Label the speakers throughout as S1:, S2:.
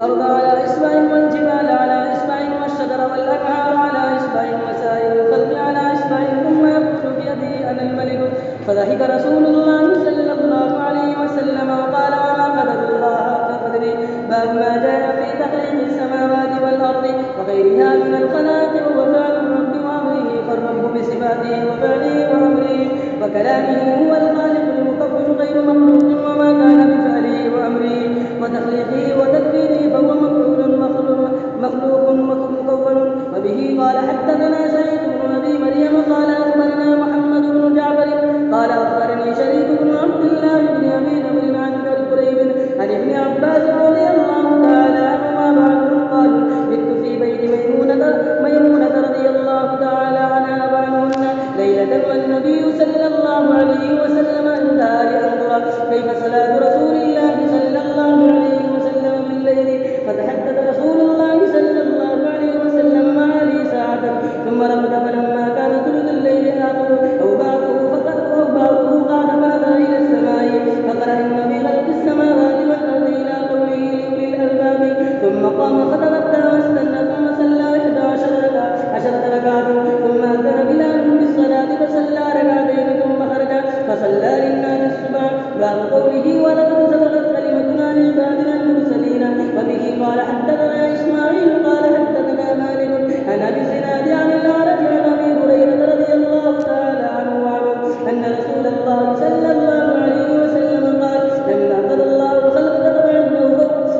S1: الأرض على إصبع والجبال على إصبع والشجر والأنهار على إصبع وسائر الخلق على إصبع ثم يقول بيده أنا الملك. فضحك رسول الله صلى الله عليه وسلم وقال وما قدر الله حق قدره. باب ما جاء في تخليق السماوات والأرض وغيرها من الخلائق وهو فعل الرب وأمره. فالرب بصفاته وفعله وأمره وكلامه هو الخالق المكون غير مخلوق وما كان بفعله وأمره وتخليقه وتدبيره فهو مخلوق مكون. وبه قال حدثنا سعيد بن أبي مريم قال أخبرنا محمد بن جعفر قال أخبرني شريك بن عبد الله بن أبي نمر عن كريب عن ابن عباس رضي الله تعالى عنهما بعدهم قالوا بت في بيت ميمونة رضي الله تعالى عنها وعنهن ليلة والنبي صلى الله عليه وسلم انتهى لأنظر كيف صلاة رسول الله صلى الله عليه وسلم بالليل. فتحدث رسول الله صلى الله عليه وسلم مع لي ساعة ثم رمد فلما كان ثلث الليل آخر أو بعضه قال فنظر إلى السماء فقرأ إن في خلق السماوات والأرض إلى قوله لأولي الألباب ثم قام فتغدى واستنى ثم صلى 11 ركعة ثم أذن بلال بالصلاة فصلى ركعتين ثم خرج فصلى للناس الصبح. باب قوله ولقد سبقت كلمتنا لعبادنا المرسلين. وبه قال حدثنا إسماعيل قال حدثنا مالك عن أبي الزناد عن الأعرج عن أبي هريرة رضي الله تعالى عنه أن رسول الله صلى الله عليه وسلم قال لما قضى الله الخلق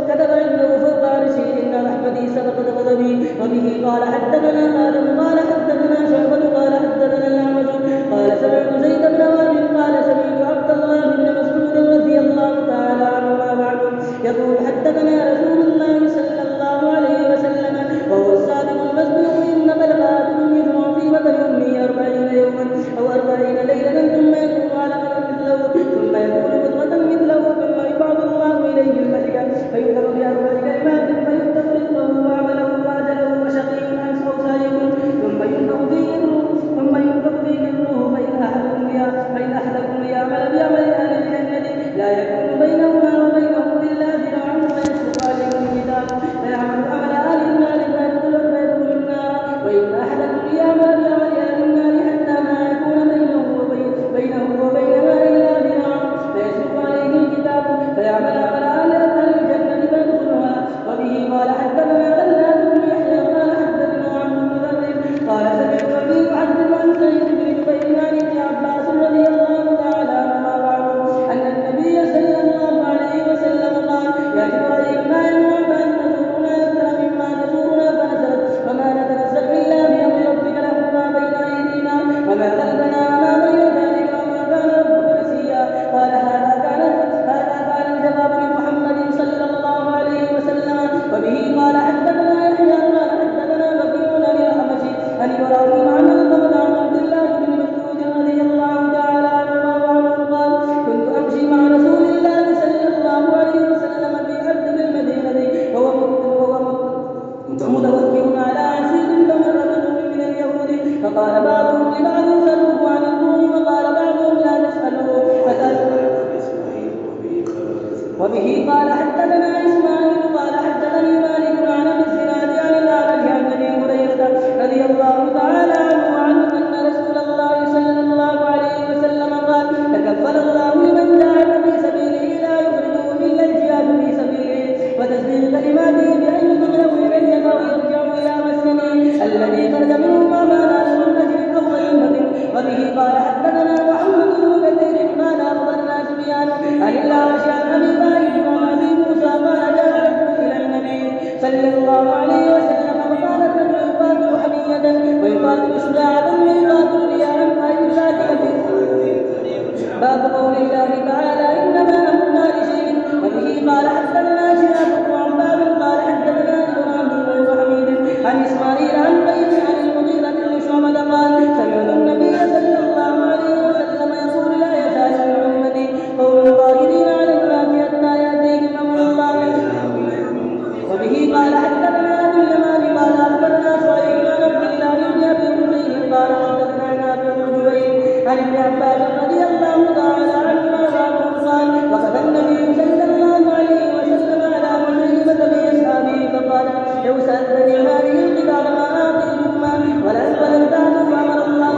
S1: كتب عنده فوق عرشه إن رحمتي سبقت غضبي. وبه قال حدثنا آدم قال حدثنا شعبة قال حدثنا الأعمش قال سمعت زيد بن وهب قال سمعت عبد الله بن مسعود رضي الله تعالى عنهما بعد يقول حدثنا رسول الله صلى الله عليه وسلم وهو الصادق المصدوق إنما القاتل يجمع في بطن أمه 40 يوما أو 40 ليلة ثم يكون علقة مثله ثم يكون مضغة مثله ثم يبعث الله إليه الملك فيؤمر بأربع كلمات فيكتب رزقه وعمله وأجله وشقي أو سعيد ثم ينفخ فيه الروح فإن أحدكم ليعمل بعمل أهل الجنة لا يكون بينهما وبينه إلا ذراع فيسبق عليه الكتاب فيعمل عمل أهل النار فيدخل النار وإن أحدكم ليعمل بعمل أهل النار حتى ما يكون بينه وبينها إلا ذراع فيسبق عليه الكتاب فيعمل عمل أهل الجنة فيدخلها. وبه قال حدثنا غلاد بن يحيى قال حدثنا عبد المدرب قال سمعت أبي يحدث عن سعيد بن جبير عن ابن عباس رضي الله تعالى عنهما بعد أن النبي صلى الله عليه وسلم قال يا جبرائيل ما يمنعك أن تزورنا أكثر مما تزورنا فنزلت وما نتنزل إلا بأمر ربك له ما بين أيدينا وما خلفنا وما بين ذلك وما كان ربك نسيا. قال هذا كان الجواب لمحمد صلى الله عليه وسلم. وبه قال حدثنا يحيى قال حدثنا بكير عن الأعمش عن إبراهيم عن القمر عن عبد الله بن مسعود رضي الله تعالى عنهما وعنه قال كنت أمشي مع رسول الله صلى الله عليه وسلم في أرض المدينة وهو متوكل على عسير فمر رجل من اليهود فقال بعضهم لبعض سألوه عن الروح وقال بعضهم لا تسألوه وبه قال حدثنا إسماعيل قال حدثني مالك عن أبي الزناد عن الأعرج عن أبي هريرة رضي الله تعالى عنه وعنه أن رسول الله صلى الله عليه وسلم قال تكفل الله لمن جاهد في سبيله لا يخرجه إلا الجهاد في سبيله وتسبيح كلماته بأن يدخله الجنة ويرجع إلى مسجده الذي خرج منه ما نال من أجر أو غيمة. وبه قال حدثنا محمد بن كثير قال أخبرنا سفيان عن الأعرج عن أبي طالب عن أبي موسى قال جاء رجل إلى النبي صلى الله عليه وسلم فقال الرجل يقاتل حمية ويقاتل شجاعة ويقاتل رياء فيشاكل باب قول الله تعالى إنما أمرنا لشيء. وبه قال حدثنا شهاب بن عباد قال حدثنا إبراهيم بن حميد عن إسماعيل عن بيت عن المغيرة بن شعبة قال سمعت النبي صلى الله عليه وسلم يقول لا يزال من أمتي قوم ظاهرين على الناس حتى يأتيهم أمر الله. وبه قال حدثنا أبو اليمان قال أخبرنا شعيب عن عبد الله بن أبي نصير قال حدثنا نافع بن جبير عن ابن عباس رضي الله تعالى عنهما قال وقف النبي صلى الله عليه وسلم على مسيلمة بن يسار لو سألتني هذه القطار ما أعطيتكما ولن تعدوا فأمر الله.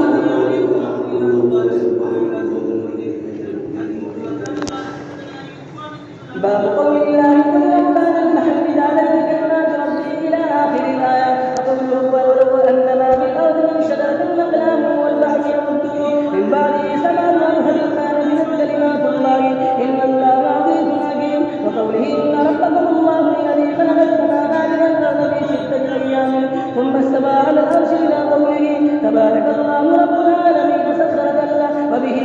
S1: باب قول الله قل لو كان البحر مدادا لكلمات ربي إلى آخر الآية. وقوله ولو أن ما في الأرض من شجرة أقلام والبحر يمده من بعده سبعة أبحر ما نفدت كلمات الله إن الله عزيز حكيم. وقوله إن ربكم الله الذي خلق السماوات والأرض في 6 أيام ثم استوى على العرش إلى قوله تبارك الله رب العالمين سخر له. وبه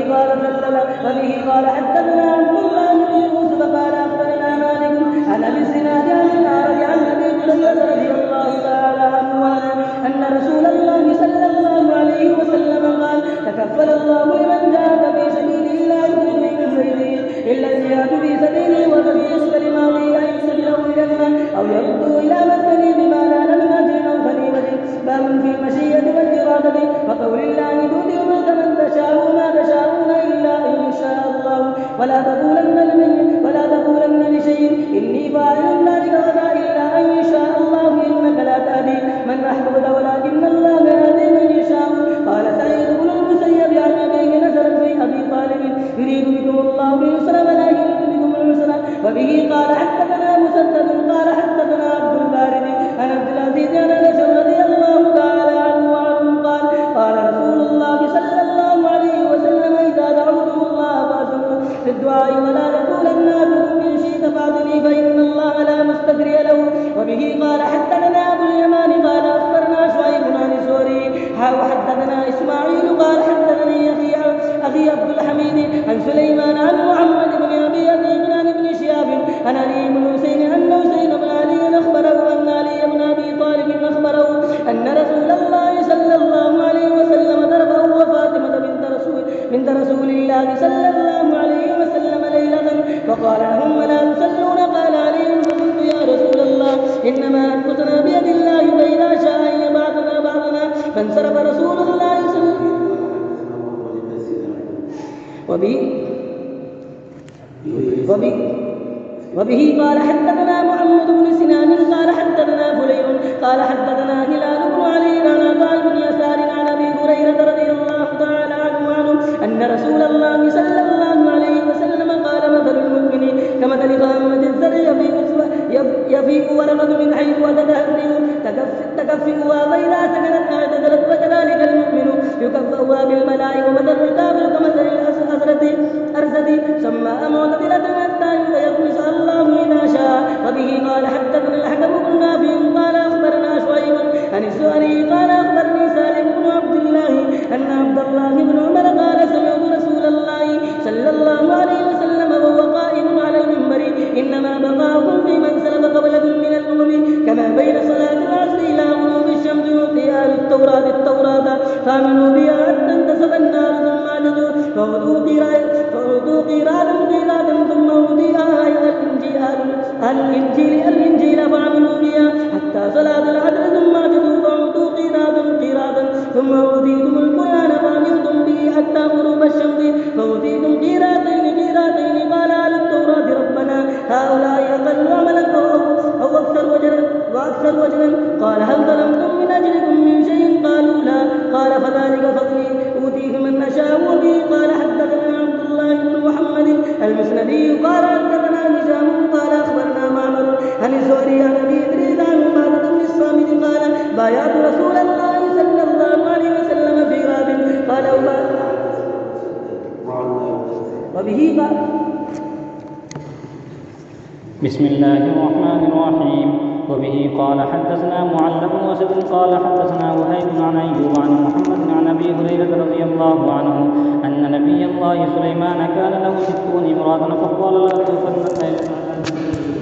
S1: قال حدثنا عبد الله بن يوسف قال أخبرنا مالك عن أبي الزناد عن الأعرج عن أبي هريرة رضي الله تعالى عنه أن رسول الله صلى الله عليه وسلم قال تكفل الله لمن جاهد في سبيل الله من بيته إلا الجهاد في سبيله وتبليغ كلماته أن يسبله الجنة أو يرده إلى مسكنه بما نال من أجر أو غنيمة. باب في المشية والإرادة. وقول الله تؤتي الملك من تشاء وما تشاءون إلا إن شاء الله ولا تقولن لشيء إني فاعل ذلك غدا إلا أن يشاء الله إنك لا تهدي من أحببت ولكن الله يهدي من يشاء. قال سعيد بن المسيب عن أبيه نزلت في أبي طالب يريد بكم الله اليسر ولا يريد بكم العسر. وبه قال حدثنا مسدد قال حدثنا عبد البارد عن عبد العزيز عن أنس رضي الله تعالى عنه قال قال رسول الله صلى الله عليه وسلم إذا دعوتم الله فأسروا في الدعاء ولا يقولن أحدكم إن شئت فأعطني فإن الله لا مستدري له. وبه قال حدثنا أبو اليمان قال أخبرنا شعيب عن الزهري وحدثنا إسماعيل قال حدثني أخي عبد الحميد عن سليمان عن محمد بن أبي أبي عن ابن شهاب عن علي بن حسين أن حسين بن علي أخبره أن علي بن أبي طالب أخبره أن رسول الله صلى الله عليه وسلم تركه وفاطمة بنت رسول الله صلى الله عليه وسلم ليلة فقال لهم لا تصلون. قال علي فقلت يا رسول الله إنما أنفسنا بيد الله فإذا شاء أن يبعثنا بعضنا. فانصرف رسول الله صلى الله عليه وسلم. وبه قال حدثنا محمد بن سنان قال حدثنا فليح قال حدثنا هلال بن علي عن عطاء بن يسار عن أبي هريرة رضي الله تعالى عنه أن رسول الله صلى الله عليه وسلم قال مثل المؤمن كمثل خامة الزرع يفيء ورقة من حيث وتدهن تكفئها فإذا سكنت اعتدلت. وكذلك المؤمن يكفئها بالبلاء ومثل الكافر كمثل الأرزة سماء معتدلة حتى يطمس الله إذا شاء. وبه قال حدثنا الحكم بن نافع قال أخبرنا شعيب عن الزهري قال أخبرني سالم بن عبد الله أن عبد الله بن عمر قال سمعت رسول الله صلى الله عليه وسلم وهو قائم على المنبر إنما بقاؤكم في من سلف قبلكم من الأمم كما بين صلاة العصر إلى غروب الشمس يعطي أهل التوراة فآمنوا بها حتى انتصف النار ثم عجزوا فأوتوا قيرادا ثم أوتي الإنجيل فعملوا بها حتى صلاة العصر ثم عجزوا فأوتوا قيرادا ثم أوتيتم القرآن فعملتم به حتى غروب الشمس فأوتيتم قيراتين. قال أهل التوراة ربنا هؤلاء أقل عملا أو أكثر وجنا. قال هل ظلمتم من أجلكم من شيء؟ قالوا لا. قال فذلك فضلي أوتيه من نشاء. وبه قال حدثنا عبد الله بن محمد المسندي قال حدثنا هشام قال أخبرنا معمر عن الزهري عن أبي إدريس عن عبادة بن الصامت قال بايعت رسول الله صلى الله عليه وسلم في راب قال وبه قال
S2: بسم الله الرحمن الرحيم. وبه قال حدثنا معل بن وسد قال حدثنا وهيب عن أيوب عن محمد عن أبي هريرة رضي الله عنه أن نبي الله سليمان كان له 60 امرأة فقال لا تطلقن